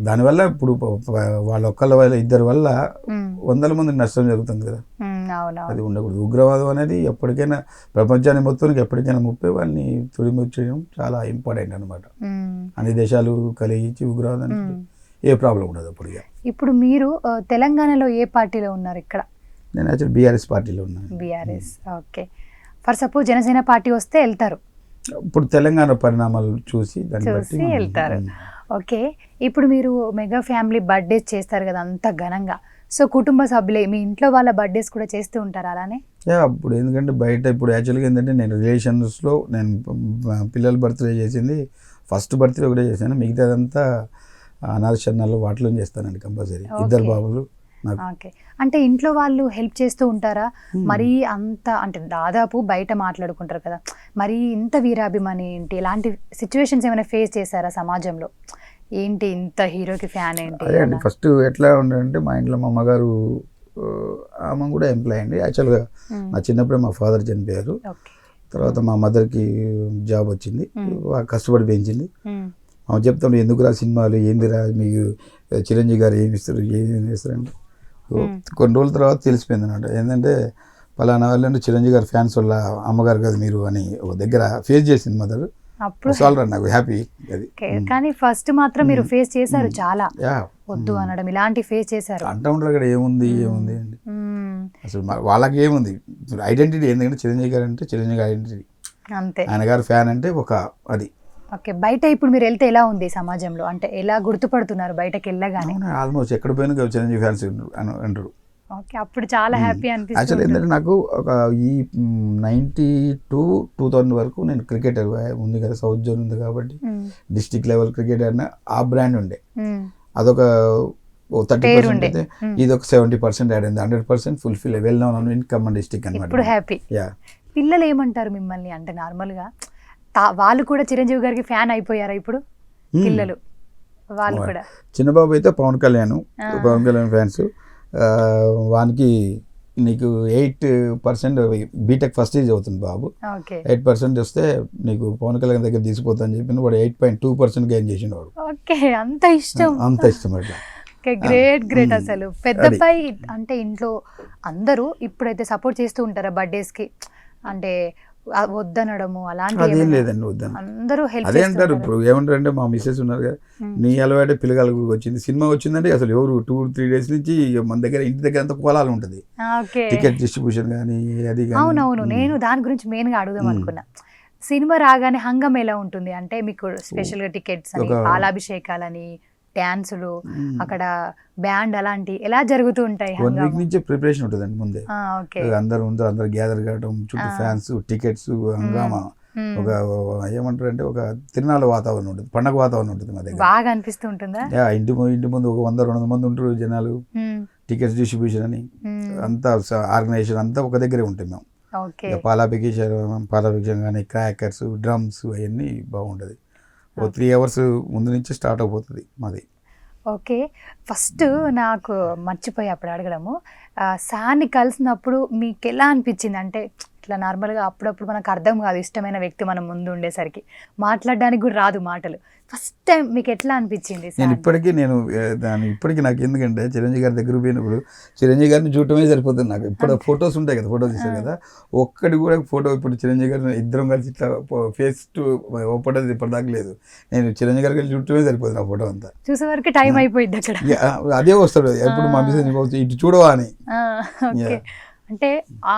దానివల్ల ఇప్పుడు వాళ్ళ ఒక్కళ్ళ వల్ల ఇద్దరి వల్ల వందల మంది నష్టం జరుగుతుంది కదా, అది ఉండకూడదు. ఉగ్రవాదం అనేది ఎప్పటికైనా ప్రపంచాన్ని మొత్తానికి ఎప్పటికైనా ముప్పై వాళ్ళని తుడిముచ్చడం చాలా ఇంపార్టెంట్ అనమాట. అన్ని దేశాలు కలిగించి ఉగ్రవాదానికి ఏ ప్రాబ్లం ఉండదు అప్పుడు. ఇప్పుడు మీరు తెలంగాణలో ఏ పార్టీలో ఉన్నారు? ఇక్కడ నేను యాక్చువల్ బీఆర్ఎస్ పార్టీలో ఉన్నాను. BRS. Okay, for suppose Janasena party వస్తే వెళ్తారు? ఇప్పుడు తెలంగాణ పరిణామాలు చూసి వెళ్తారు. ఓకే, ఇప్పుడు మీరు మెగా ఫ్యామిలీ బర్త్డేస్ చేస్తారు కదా అంత ఘనంగా, సో కుటుంబ సభ్యులే మీ ఇంట్లో వాళ్ళ బర్త్డేస్ కూడా చేస్తూ ఉంటారు అలానే? అప్పుడు ఎందుకంటే బయట ఇప్పుడు యాక్చువల్గా ఏంటంటే నేను రిలేషన్స్లో నేను పిల్లల బర్త్డే చేసింది, ఫస్ట్ బర్త్డే ఒకటే చేశాను, మిగతాదంతా అనాథాశ్రమాల్లో వాటిలో చేస్తానండి కంపల్సరీ. ఇద్దరు బాబులు. ఓకే, అంటే ఇంట్లో వాళ్ళు హెల్ప్ చేస్తూ ఉంటారా? మరీ అంత అంటే దాదాపు బయట మాట్లాడుకుంటారు కదా, మరి ఇంత వీరాభిమాని ఏంటి, ఇలాంటి సిచ్యువేషన్స్ ఏమైనా ఫేస్ చేశారా సమాజంలో? ఏంటి ఇంత హీరోకి ఫ్యాన్ ఏంటి? అదే అండి, ఫస్ట్ ఎట్లా ఉండంటే మా ఇంట్లో మా అమ్మగారు, ఆమె కూడా ఎంప్లాయ్ అండి. యాక్చువల్గా నా చిన్నప్పుడే మా ఫాదర్ చనిపోయారు. తర్వాత మా మదర్కి జాబ్ వచ్చింది, కష్టపడి పెంచింది. ఆమె చెప్తాం ఎందుకురా సినిమాలు, ఏందిరా మీకు చిరంజీవి గారు ఏమి ఇస్తారు, ఏమి ఇస్తారంటే కొన్ని రోజుల తర్వాత తెలిసిపోయింది అన్నమాట. ఏంటంటే పలానా వాళ్ళంటే చిరంజీవి గారు ఫ్యాన్స్ వల్ల అమ్మగారు కదా మీరు అని ఒక దగ్గర ఫేస్ చేసింది మదర్. నాకు హ్యాపీ అది. కానీ ఫస్ట్ మాత్రం మీరు ఫేస్ చేశారు, చాలా వద్దు అనడం ఇలాంటి ఫేస్ చేశారు. అంటూ ఉంటారు అక్కడ ఏముంది అండి అసలు వాళ్ళకి ఏముంది ఐడెంటిటీ, ఎందుకంటే చిరంజీవి గారు అంటే చిరంజీవి ఐడెంటిటీ అంతే, ఆయన గారు ఫ్యాన్ అంటే ఒక అది. ఓకే, బయట ఇప్పుడు మీరు వెళ్తే ఎలా ఉంది సమాజంలో, అంటే ఎలా గుర్తుపడుతున్నారు బయటకి వెళ్ళగానే? ఆల్మోస్ట్ ఎక్కడ పోయినా చిరంజీవి ఫ్యాన్స్ అంటారు. ఓకే, అప్పుడు చాలా హ్యాపీ అనిపిస్తుంది. యాక్చువల్లీ ఏంటంటే నాకు ఒక ఈ 92-2000 వరకు నేను క్రికెటర్ ఉంది కదా, సౌత్ జోన్ ఉంది కాబట్టి డిస్ట్రిక్ట్ లెవెల్ క్రికెట్ అన్న ఆ బ్రాండ్ ఉండే, అదొక 30% అయితే ఇది ఒక 70% యాడ్ అయింది. 100% fulfil well known in Khammam district అనమాట. ఇప్పుడు హ్యాపీ. పిల్లలు ఏమంటారు మిమ్మల్ని, అంటే నార్మల్గా వాళ్ళు కూడా చిరంజీవి గారికి ఫ్యాన్ అయిపోయారా ఇప్పుడు పిల్లలు? వాళ్ళు కూడా చిన్నబాబు అయితే పవన్ కళ్యాణ్ ఫ్యాన్స్. వానికి నీకు 8% బీటెక్ ఫస్ట్ ఇయర్ చదువుతుంది బాబు, 8% వస్తే నీకు పవన్ కళ్యాణ్ దగ్గర తీసుకుపోతా అని చెప్పి వాడు 8.2% గెయిన్ చేసిండు వాడు. ఓకే, అంత ఇష్టం అట్లా. గ్రేట్ అసలు పెద్దపై. అంటే ఇంట్లో అందరూ ఇప్పుడైతే సపోర్ట్ చేస్తూ ఉంటారా బర్త్డేస్కి, అంటే వద్దనడము అలాంటి లేదండి, వద్దని అందరూ హెల్ప్ అదే అంటారు. ఇప్పుడు ఏమంటారంటే మా మిస్సెస్ ఉన్నారు కదా, నీ అలవాటే పిల్లగాళ్ళకి వచ్చింది, సినిమా వచ్చిందంటే అసలు ఎవరు 2-3 days నుంచి మన దగ్గర ఇంటి దగ్గర అంతా కోలాలు ఉంటుంది, టికెట్ డిస్ట్రిబ్యూషన్ కానీ అది. అవునవును, నేను దాని గురించి మెయిన్ గా అడుగుదాం అనుకున్నా. సినిమా రాగానే హంగం ఎలా ఉంటుంది అంటే మీకు స్పెషల్ గా టికెట్స్ అని, పాలాభిషేకాలని, డ్యాన్సులు, అక్కడ బ్యాండ్ అలాంటి ఎలా జరుగుతూ ఉంటాయి? 1 week నుంచి ప్రిపరేషన్ ఉంటుందండి ముందే. అందరు గ్యాదర్ కావడం, చుట్టూ ఫ్యాన్స్, టికెట్స్, హంగామా, ఒక ఏమంటారు అంటే ఒక తిరునాళ్ళ వాతావరణం ఉంటుంది, పండగ వాతావరణం ఉంటుంది మా దగ్గర. బాగా అనిపిస్తూ ఉంటుందా? ఇంటి ముందు ఒక 100-200 మంది ఉంటారు జనాలు, టికెట్స్ డిస్ట్రిబ్యూషన్ అని అంతా ఆర్గనైజేషన్ అంతా ఒక దగ్గరే ఉంటాం మేము. పాలాభిషేకం కానీ, క్రాకర్స్, డ్రమ్స్ అవన్నీ బాగుంటుంది. 3 hours ముందు నుంచి స్టార్ట్ అయిపోతుంది మాది. ఓకే, ఫస్ట్ నాకు మర్చిపోయి అప్పుడు అడగడము, సార్ని కలిసినప్పుడు మీకు ఎలా అనిపించింది? అంటే ఇట్లా నార్మల్గా అప్పుడప్పుడు మనకు అర్థం కాదు, ఇష్టమైన వ్యక్తి మనం ముందు ఉండేసరికి మాట్లాడడానికి కూడా రాదు మాటలు. ఫస్ట్ టైం మీకు ఎట్లా అనిపించింది? నేను ఇప్పటికీ నాకు ఎందుకంటే చిరంజీవి గారి దగ్గర పోయినప్పుడు చిరంజీవి గారిని చూడటమే సరిపోతుంది నాకు. ఇప్పుడు ఫొటోస్ ఉంటాయి కదా, ఫొటోస్ తీసారు కదా, ఒక్కటి కూడా ఫోటో ఇప్పుడు చిరంజీవి గారిని ఇద్దరం కలిసి ఇట్లా ఫేస్ టు ఫోటో ఇప్పటిదాకా లేదు. నేను చిరంజీవి గారికి చూడటమే సరిపోతుంది ఆ ఫోటో అంతా. చూసే వరకు టైం అయిపోయింది అక్కడ. అదే వస్తాడు ఎప్పుడు మా మిస్సెస్ ఇటు చూడవా అని. అంటే ఆ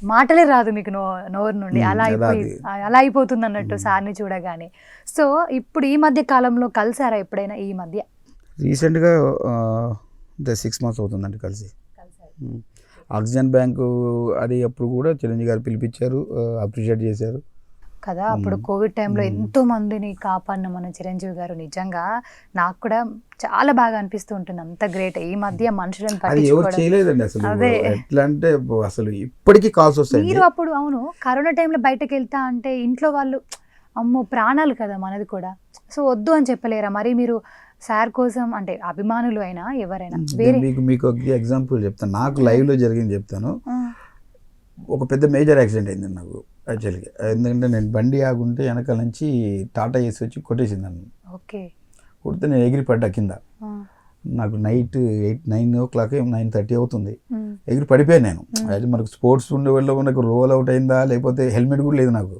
మాటలే రాదు మీకు నోరు నుండి, అలా అయిపోతుంది అన్నట్టు సార్ని చూడగానే. సో ఇప్పుడు ఈ మధ్య కాలంలో కలిసారా ఎప్పుడైనా? ఈ మధ్య రీసెంట్గా 6 months అవుతుందండి కలిసి. ఆక్సిజన్ బ్యాంకు అది అప్పుడు కూడా చిరంజీవి గారు పిలిపించారు, అప్రిషియేట్ చేశారు కదా. అప్పుడు కోవిడ్ టైంలో ఎంతో మందిని కాపాడిన మన చిరంజీవి గారు నిజంగా నాకు కూడా చాలా బాగా అనిపిస్తూ ఉంటుంది. అంత గ్రేట్. ఈ మధ్య మనుషులను అది ఎవరు చేయలేదండి అసలు. ఎట్లా అంటే అసలు ఇప్పటికీ కాల్స్ వస్తాయి. మీరు అప్పుడు అవును కరోనా టైంలో బయటకు వెళ్తా అంటే ఇంట్లో వాళ్ళు అమ్మో ప్రాణాలు కదా మనది కూడా, సో వద్దు అని చెప్పలేరా మరి మీరు సార్ కోసం? అంటే అభిమానులు అయినా ఎవరైనా వేరే. మీకు ఎగ్జాంపుల్ చెప్తాను, నాకు లైవ్లో జరిగింది చెప్తాను. ఒక పెద్ద మేజర్ యాక్సిడెంట్ అయింది నాకు యాక్చువల్గా. ఎందుకంటే నేను బండి ఆగుంటే వెనకాల నుంచి టాటా ఏసి వచ్చి కొట్టేసింది నన్ను. ఓకే. కొడితే నేను ఎగిరి పడ్డా కింద. నాకు నైట్ 9 o'clock 9:30 అవుతుంది. ఎగిరి పడిపోయాను నేను. అయితే మనకు స్పోర్ట్స్ ఉండే వల్ల మనకు రోల్ అవుట్ అయిందా లేకపోతే హెల్మెట్ కూడా లేదు నాకు.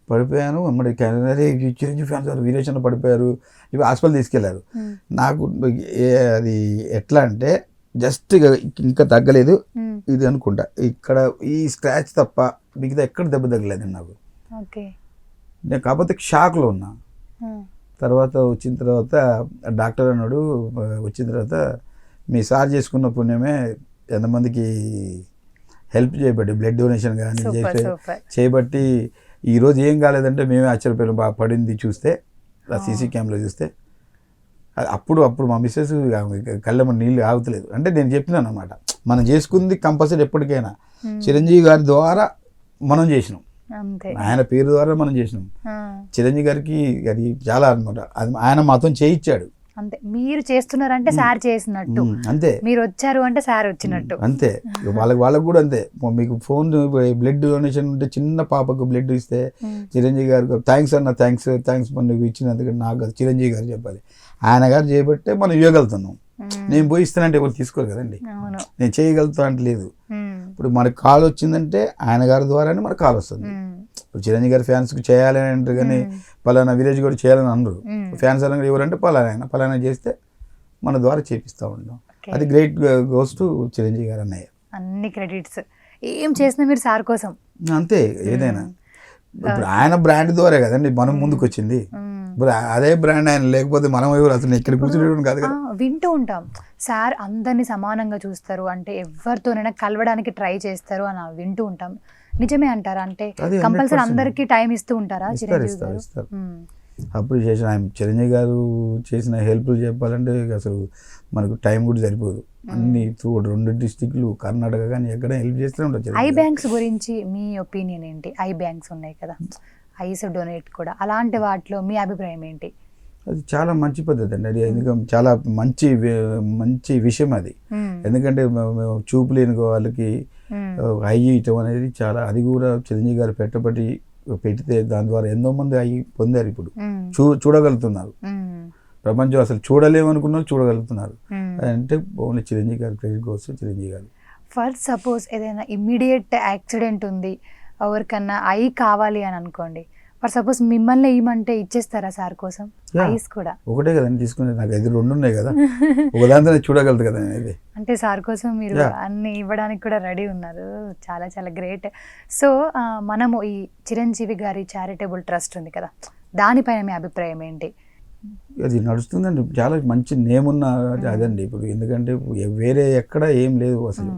పడిపోయాను. మరి చిరంజీవి ఫ్యాన్స్ వీరేశన్న పడిపోయారు, ఇవి హాస్పిటల్ తీసుకెళ్లారు. నాకు అది ఎట్లా అంటే జస్ట్ ఇంకా తగ్గలేదు ఇది అనుకుంటా, ఇక్కడ ఈ స్క్రాచ్ తప్ప మిగతా ఎక్కడ దెబ్బ తగ్గలేదు నాకు. నేను కాకపోతే షాక్లో ఉన్నా. తర్వాత వచ్చిన తర్వాత డాక్టర్ అన్నాడు, వచ్చిన తర్వాత మీ సార్ చేసుకున్న పుణ్యమే ఎంతమందికి హెల్ప్ చేయబట్టి, బ్లడ్ డొనేషన్ కానీ చేయబట్టి ఈరోజు ఏం కాలేదంటే మేమే ఆశ్చర్యపోయాం. బాగా పడింది చూస్తే, ఆ సీసీ క్యామ్లో చూస్తే. అప్పుడు మా మిస్సెస్ కళ్ళ నీళ్ళు ఆగుతలేదు. అంటే నేను చెప్పినాను అనమాట, మనం చేసుకుంది కంపల్సరీ ఎప్పటికైనా చిరంజీవి గారి ద్వారా మనం చేసినాం, ఆయన పేరు ద్వారా మనం చేసినాం. చిరంజీవి గారికి అది చాలా అనమాట, అది ఆయన మాతో చేయించాడు. అంతే, మీరు చేస్తున్నారంటే సార్ చేసినట్టు, అంతే. మీరు వచ్చారు అంటే సార్ వచ్చినట్టు, అంతే. వాళ్ళకి కూడా అంతే. మీకు ఫోన్ బ్లడ్ డొనేషన్ ఉంటే చిన్న పాపకు బ్లడ్ ఇస్తే చిరంజీవి గారు థ్యాంక్స్ అన్న, థ్యాంక్స్ నువ్వు ఇచ్చినందుకు నాకు చిరంజీవి గారు చెప్పాలి. ఆయన గారు చేయబట్టే మనం ఇవ్వగలుగుతున్నాం. నేను పోయి ఇస్తానంటే ఎవరు తీసుకోరు కదండి, నేను చేయగలుగుతా అంటే లేదు. ఇప్పుడు మనకు కాల్ వచ్చిందంటే ఆయన గారి ద్వారానే మనకు కాల్ వస్తుంది. ఇప్పుడు చిరంజీవి గారి ఫ్యాన్స్కి చేయాలని అంటారు కానీ పలానా విలేజ్ కూడా చేయాలని అనరు. ఫ్యాన్స్ అనగా ఎవరంటే పలానా చేస్తే మన ద్వారా చేపిస్తూ ఉంటాం. అది గ్రేట్ గోస్ టు చిరంజీవి గారు అన్నయ్య. అన్ని క్రెడిట్స్ ఏం చేసినా మీరు సార్ కోసం. అంతే, ఏదైనా ఇప్పుడు ఆయన బ్రాండ్ ద్వారా కదండి మనం ముందుకు వచ్చింది. ఇప్పుడు అదే బ్రాండ్ ఆయన లేకపోతే మనం ఎవరు అసలు ఇక్కడ కూర్చునేవాడు కాదు కదా. వింటూ ఉంటాం సార్ అందరినీ సమానంగా చూస్తారు, అంటే ఎవరితోనైనా కలవడానికి ట్రై చేస్తారు అని వింటూ ఉంటాం. నిజమే అంటారా? అంటే కంపల్సరీ అందరికీ టైం ఇస్తూ ఉంటారా చిరంజీవి గారు? అప్రిషియేషన్, ఆయన చిరంజీవి గారు చేసిన హెల్ప్లు చెప్పాలంటే అసలు మనకు టైం కూడా సరిపోదు. అన్ని 2 డిస్ట్రిక్ట్లు కర్ణాటక కానీ ఎక్కడ హెల్ప్ చేస్తూనే ఉంటారు. ఐ బ్యాంక్స్ గురించి మీ ఒపీనియన్ ఏంటి? ఐ బ్యాంక్స్ ఉన్నాయి కదా, ఐస్ డొనేట్ కూడా, అలాంటి వాటిలో మీ అభిప్రాయం ఏంటి? అది చాలా మంచి పద్ధతి అండి. అది ఎందుకంటే చాలా మంచి విషయం అది. ఎందుకంటే చూపు లేని వాళ్ళకి ఐ ఇవ్వటం అనేది చాలా, అది కూడా చిరంజీవి గారు పెడితే దాని ద్వారా ఎంతో మంది ఐ పొందారు. ఇప్పుడు చూడగలుగుతున్నారు. ప్రపంచం అసలు చూడలేమనుకున్నారు, చూడగలుగుతున్నారు. అంటే ఓన్లీ చిరంజీవి గారి క్రెడిట్ కోసం చిరంజీవి గారు. ఫర్ సపోజ్ ఏదైనా ఇమ్మీడియట్ యాక్సిడెంట్ ఉంది, ఎవరికన్నా ఐ కావాలి అని అనుకోండి, ఫర్ సపోజ్ మిమ్మల్ని ఏమంటే ఇచ్చేస్తారా సార్ కోసం? ఐస్ కూడా ఒకటే కదండి తీసుకునే, నాకు అది 2 ఉన్నాయి కదా, ఒకదాంతో చూడగలదు కదా అనేది. అంటే సార్ కోసం మీరు అన్ని ఇవ్వడానికి కూడా రెడీ ఉన్నారు. చాలా చాలా గ్రేట్. సో మనము ఈ చిరంజీవి గారి చారిటబుల్ ట్రస్ట్ ఉంది కదా, దానిపైన మీ అభిప్రాయం ఏంటి? అది నడుస్తుందండి, చాలా మంచి నేమ్ ఉన్న అదండి ఇప్పుడు. ఎందుకంటే వేరే ఎక్కడ ఏం లేదు అసలు.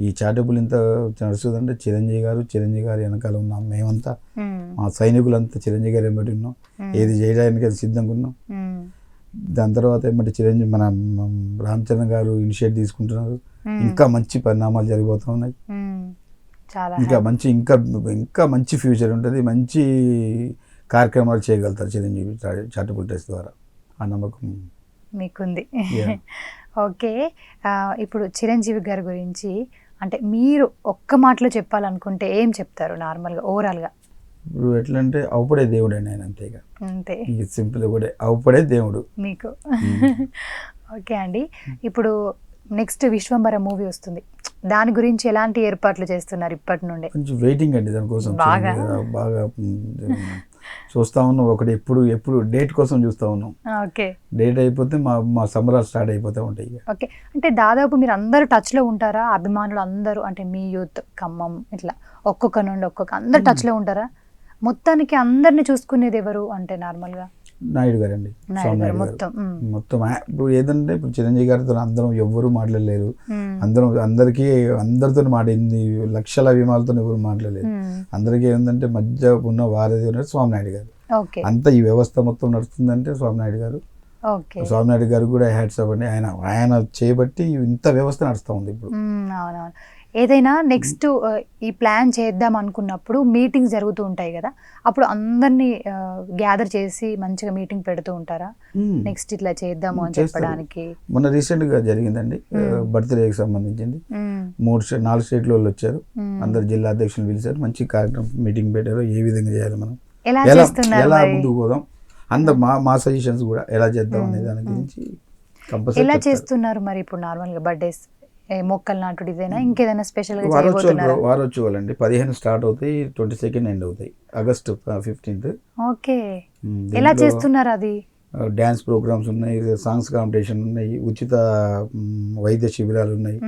ఈ చారిటబుల్ ఇంత నడుస్తుందంటే చిరంజీవి గారు వెనకాల ఉన్నాం మేమంతా, మా సైనికులంతా చిరంజీవి గారు వెంబడి ఉన్నాం, ఏది చేయడానికి అది సిద్ధంగా ఉన్నాం. దాని తర్వాత ఏమంటే చిరంజీవి మన రామచరణ్ గారు ఇనిషియేట్ తీసుకుంటున్నారు. ఇంకా మంచి పరిణామాలు జరిగిపోతూ ఉన్నాయి. ఇంకా మంచి ఫ్యూచర్ ఉంటుంది, మంచి కార్యక్రమాలు చేయగలుగుతారు చిరంజీవి చారిటబుల్ ట్రస్ట్ ద్వారా. ఆ నమ్మకం మీకుంది. ఓకే, ఇప్పుడు చిరంజీవి గారి గురించి అంటే మీరు ఒక్క మాటలో చెప్పాలనుకుంటే ఏం చెప్తారు నార్మల్గా ఓవరాల్గా? ఇప్పుడు ఎట్లా అంటే అవుపడే దేవుడు అండి ఆయన, అంతేగా, అంతే. సింపుల్ కూడా అవుపడే దేవుడు మీకు. ఓకే అండి, ఇప్పుడు నెక్స్ట్ విశ్వంబర మూవీ వస్తుంది, దాని గురించి ఎలాంటి ఏర్పాట్లు చేస్తున్నారు ఇప్పటి నుండి? కొంచెం వెయిటింగ్ అండి దానికోసం, బాగా చూస్తా ఉన్నాం. ఒకటి ఎప్పుడు డేట్ కోసం చూస్తా ఉన్నాం. ఓకే, డేట్ అయిపోతే మా సంబరాలు స్టార్ట్ అయిపోతూ ఉంటాయి. ఓకే, అంటే దాదాపు మీరు అందరూ టచ్లో ఉంటారా? అభిమానులు అందరూ, అంటే మీ యూత్ ఖమ్మం ఇట్లా ఒక్కొక్క నుండి ఒక్కొక్క అందరు టచ్లో ఉంటారా? మొత్తానికి అందరిని చూసుకునేది ఎవరు అంటే నార్మల్గా? నాయుడు గారండి, నాయుడు గారు స్వామినాయుడు గారు మొత్తం మొత్తం ఇప్పుడు ఏదంటే ఇప్పుడు చిరంజీవి గారితో అందరం ఎవ్వరూ మాట్లాడలేరు, అందరితో మాట ఎన్ని లక్షల అభిమానులతో ఎవరు మాట్లాడలేదు. అందరికీ ఏంటంటే మధ్య ఉన్న వారధి ఉన్నది స్వామినాయుడు గారు. అంతా ఈ వ్యవస్థ మొత్తం నడుస్తుందంటే స్వామినాయుడు గారు. స్వామినాయుడు గారు కూడా హ్యాట్స్ అవ్వండి, ఆయన చేయబట్టి ఇంత వ్యవస్థ నడుస్తూ ఉంది ఇప్పుడు. అవునవును. ఏదైనా నెక్స్ట్ ఈ ప్లాన్ చేద్దాం అనుకున్నప్పుడు మీటింగ్స్ జరుగుతూ ఉంటాయి కదా, అప్పుడు అందరినీ గ్యాదర్ చేసి మంచిగా మీటింగ్ పెడుతూ ఉంటారా నెక్స్ట్ ఇట్లా చేద్దాము అని చెప్పడానికి? మొన్న రీసెంట్ గా జరిగిందండి, బర్త్డేకి సంబంధించింది. 4 స్టేట్ల వాళ్ళు వచ్చారు, అందరు జిల్లా అధ్యక్షులు పిలిచారు, మంచి కార్యక్రమం మీటింగ్ పెట్టారు. ఏ విధంగా చేయాలి, మనం ఎలా ముందుకు పోదాం, అందరు మా సజెషన్స్ కూడా ఎలా చేద్దాం అనే దాని గురించి కంపల్సరీ ఎలా చేస్తున్నారు. మరి ఇప్పుడు నార్మల్గా బర్త్డేస్ మొక్కలు నాటుడు ఇదేనా, ఇంకేదైనా స్పెషల్ గా చేయబోతున్నారా? వారోత్సవాలండి 15 స్టార్ట్ అవుతాయి, 22 ఎండ్ అవుతాయి, ఆగస్టు 15. ఓకే, ఎలా చేస్తున్నారు అది? డ్యాన్స్ ప్రోగ్రామ్స్ ఉన్నాయి, సాంగ్స్ కాంపిటీషన్ ఉన్నాయి, ఉచిత వైద్య శిబిరాలు ఉన్నాయి,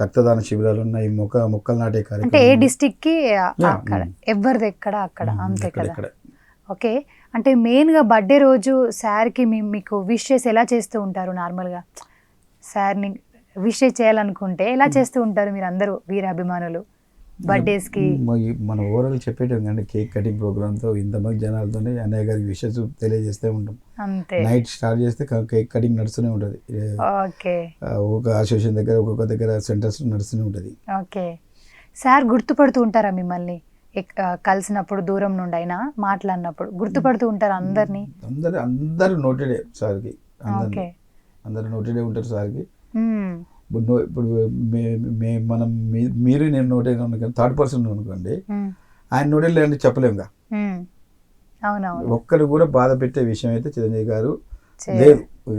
రక్తదాన శిబిరాలు ఉన్నాయి, మొక్కలు నాటే కార్యక్రమం. అంటే ఏ డిస్ట్రిక్ట్ కి అక్కడ ఎవరిది ఎక్కడ అక్కడ అంతే కదా. ఓకే, అంటే మెయిన్గా బర్త్డే రోజు సార్కి మీకు విష్ చేసి ఎలా చేస్తూ ఉంటారు? నార్మల్గా సార్ని విష్ చేయాలనుకుంటే ఎలా చేస్తూ ఉంటారు మీరు అందరూ వీర అభిమానులు బర్త్డేస్కి? మన ఓవరాల్ చెప్పేటం కానీ కేక్ కటింగ్ ప్రోగ్రామ్తో ఇంతమంది జనాలతోనే అన్నయ్య గారికి విషెస్ తెలియజేస్తూ ఉంటాం. అంతే, నైట్ స్టార్ట్ చేస్తే కేక్ కటింగ్ నడుస్తూనే ఉంటుంది. ఓకే, ఒక అసోసియేషన్ దగ్గర ఒక్కొక్క దగ్గర సెంటర్స్ నడుస్తూనే ఉంటుంది. ఓకే, సార్ గుర్తుపడుతూ ఉంటారా మిమ్మల్ని? కలిసినప్పుడు దూరం నుండి అయినా మాట్లాడినప్పుడు గుర్తుపడుతూ ఉంటారు అందరినీ? అందరు నోటెడే సార్కి, అందరు నోటెడే ఉంటారు సార్కి. ఇప్పుడు మనం మీరు నేను నోటెడ్ అనుకోండి, థర్డ్ పర్సన్ అనుకోండి, ఆయన నోటెడ్ లేదంటే చెప్పలేముగా. అవునవును, ఒక్కరు కూడా బాధ పెట్టే విషయం అయితే చిరంజీవి గారు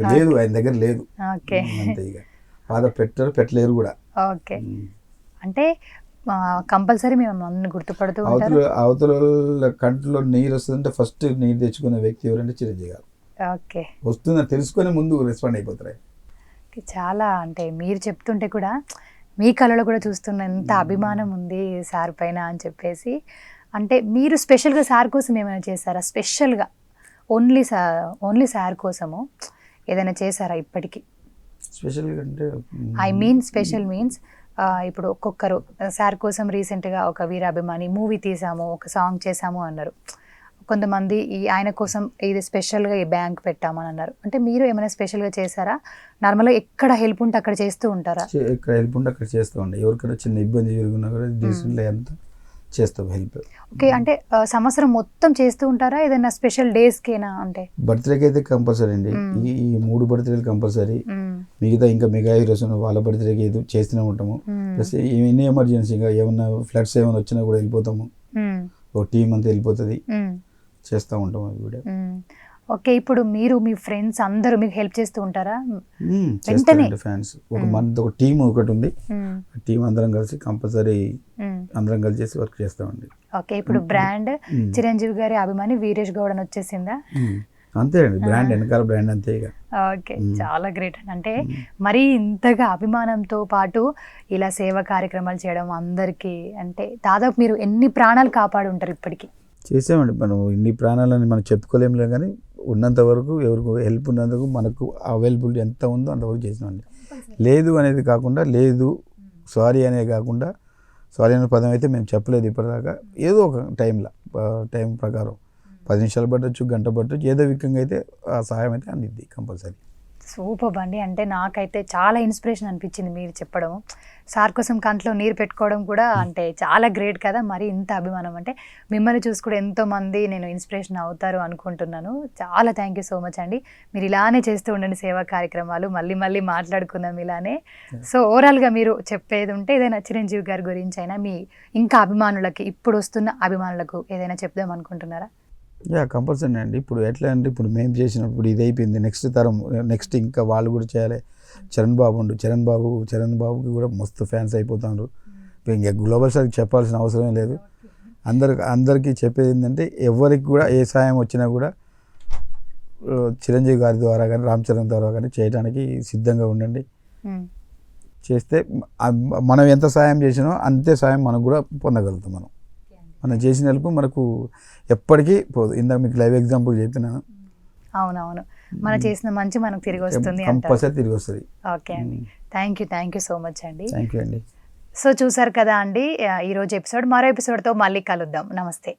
లేదు ఆయన దగ్గర లేదు. అంతే, ఇక బాధ పెట్టలేరు కూడా. ఓకే, అంటే కంపల్సరీ మేము అన్ని గుర్తుపడుతూ ఉంటారు. అవతల కంట్లో నీరు వస్తుందంటే ఫస్ట్ నీరు తెచ్చుకునే వ్యక్తి ఎవరంటే చిరంజీవి గారు. ఓకే, వస్తుందని తెలుసుకొని ముందు రెస్పాండ్ అయిపోతారు. చాలా అంటే మీరు చెప్తుంటే కూడా మీ కళలో కూడా చూస్తున్న ఎంత అభిమానం ఉంది సార్ పైన అని చెప్పేసి. అంటే మీరు స్పెషల్గా సార్ కోసం ఏమైనా చేశారా? స్పెషల్గా ఓన్లీ సార్ కోసము ఏదైనా చేశారా ఇప్పటికీ? స్పెషల్గా అంటే ఐ మీన్ స్పెషల్ మీన్స్ ఇప్పుడు ఒక్కొక్కరు సార్ కోసం రీసెంట్గా ఒక వీరాభిమాని మూవీ తీసాము, ఒక సాంగ్ చేసాము అన్నారు. కొంతమంది ఆయన కోసం ఇది స్పెషల్గా ఈ బ్యాంక్ పెట్టామని అన్నారు. అంటే మీరు ఏమైనా స్పెషల్గా చేశారా? నార్మల్గా ఎక్కడ హెల్ప్ ఉంటే అక్కడ చేస్తూ ఉంటారా? ఎక్కడ హెల్ప్ ఉంటే అక్కడ చేస్తూ ఉంటాయి. ఎవరికైనా చిన్న ఇబ్బంది జరుగుతున్నా కూడా డీసెంట్లీ అంతా చేస్తాం హెల్ప్. ఓకే, అంటే సంవత్సరం మొత్తం చేస్తూ ఉంటారా, ఏదైనా స్పెషల్ డేస్కేనా? అంటే బర్త్డేకి అయితే కంపల్సరీ అండి, ఈ 3 బర్త్డేలు కంపల్సరీ. మిగతా ఇంకా మెగా హీరోస్ వాళ్ళ బర్త్డేకి ఏదో చేస్తూనే ఉంటాము. ప్లస్ ఎన్ని ఎమర్జెన్సీగా ఏమన్నా ఫ్లడ్స్ ఏమైనా వచ్చినా కూడా వెళ్ళిపోతాము, ఒక టీం అంతా వెళ్ళిపోతుంది, చేస్తూ ఉంటాం అది కూడా. ఓకే, ఇప్పుడు మీరు మీ ఫ్రెండ్స్ అందరూ మీకు హెల్ప్ చేస్తూ ఉంటారా? ఫ్యాన్స్ ఒక టీం ఒకటి ఉంది, టీం అందరం కలిసి కంపల్సరీ అందరం కలిసి చేసి వర్క్ చేస్తామండి. ఓకే, ఇప్పుడు బ్రాండ్ చిరంజీవి గారి అభిమాని వీరేష్ గౌడ్ అని వచ్చేసిందా? అంతే అండి, బ్రాండ్ వెనకాల బ్రాండ్ అంతే. ఓకే, చాలా గ్రేట్. అంటే మరీ ఇంతగా అభిమానంతో పాటు ఇలా సేవా కార్యక్రమాలు చేయడం అందరికీ, అంటే దాదాపు మీరు ఎన్ని ప్రాణాలు కాపాడు ఉంటారు ఇప్పటికీ? చేసామండి, మనం ఇన్ని ప్రాణాలని మనం చెప్పుకోలేములే, కానీ ఉన్నంత వరకు ఎవరికి హెల్ప్ ఉన్నందుకు మనకు అవైలబుల్ ఎంత ఉందో అంతవరకు చేసినామండి. లేదు అనేది కాకుండా, లేదు సారీ అనేది కాకుండా, సారీ అనే పదం అయితే మేము చెప్పలేదు ఇప్పటిదాకా. ఏదో ఒక టైం ప్రకారం 10 నిమిషాలు పట్టచ్చు, గంట పట్టచ్చు, ఏదో విధంగా అయితే ఆ సహాయం అయితే అందిద్ది కంపల్సరీ. సూపర్ అండి, అంటే నాకైతే చాలా ఇన్స్పిరేషన్ అనిపించింది మీరు చెప్పడం. సార్ కోసం కంట్లో నీరు పెట్టుకోవడం కూడా అంటే చాలా గ్రేట్ కదా. మరి ఇంత అభిమానం, అంటే మిమ్మల్ని చూసి కూడా ఎంతోమంది నేను ఇన్స్పిరేషన్ అవుతారు అనుకుంటున్నాను. చాలా థ్యాంక్ యూ సో మచ్ అండి. మీరు ఇలానే చేస్తూ ఉండండి సేవా కార్యక్రమాలు, మళ్ళీ మాట్లాడుకుందాం ఇలానే. సో ఓవరాల్గా మీరు చెప్పేది ఉంటే ఏదైనా చిరంజీవి గారి గురించి అయినా, మీ ఇంకా అభిమానులకి, ఇప్పుడు వస్తున్న అభిమానులకు ఏదైనా చెప్దాం అనుకుంటున్నారా? కంపల్సరీ అండి. ఇప్పుడు ఎట్లా అంటే, ఇప్పుడు మేము చేసినప్పుడు ఇది అయిపోయింది, నెక్స్ట్ తరం, నెక్స్ట్ ఇంకా వాళ్ళు కూడా చేయాలి. చరణ్ బాబుకి కూడా మస్తు ఫ్యాన్స్ అయిపోతున్నారు. ఇంకా గ్లోబల్ స్టార్కి చెప్పాల్సిన అవసరం లేదు. అందరికీ చెప్పేది ఏంటంటే, ఎవరికి కూడా ఏ సాయం వచ్చినా కూడా చిరంజీవి గారి ద్వారా కానీ, రామ్ చరణ్ ద్వారా కానీ చేయడానికి సిద్ధంగా ఉండండి. చేస్తే మనం ఎంత సాయం చేసినో అంతే సాయం మనకు కూడా పొందగలుగుతాం. మనం చేసిన హెల్ప్ మనకు ఎప్పటికీ పోదు. ఇందాక మీకు లైవ్ ఎగ్జాంపుల్ చెప్పినాను, అవునవును, మనం చేసిన మంచి మనకు తిరిగి వస్తుంది అంటారు. కంపల్సరీ తిరిగి వస్తుంది. ఓకే అండి, థ్యాంక్ యూ సో మచ్ అండి. థ్యాంక్ యూ అండి. సో చూసారు కదా అండి ఈరోజు ఎపిసోడ్. మరో ఎపిసోడ్తో మళ్ళీ కలుద్దాం. నమస్తే.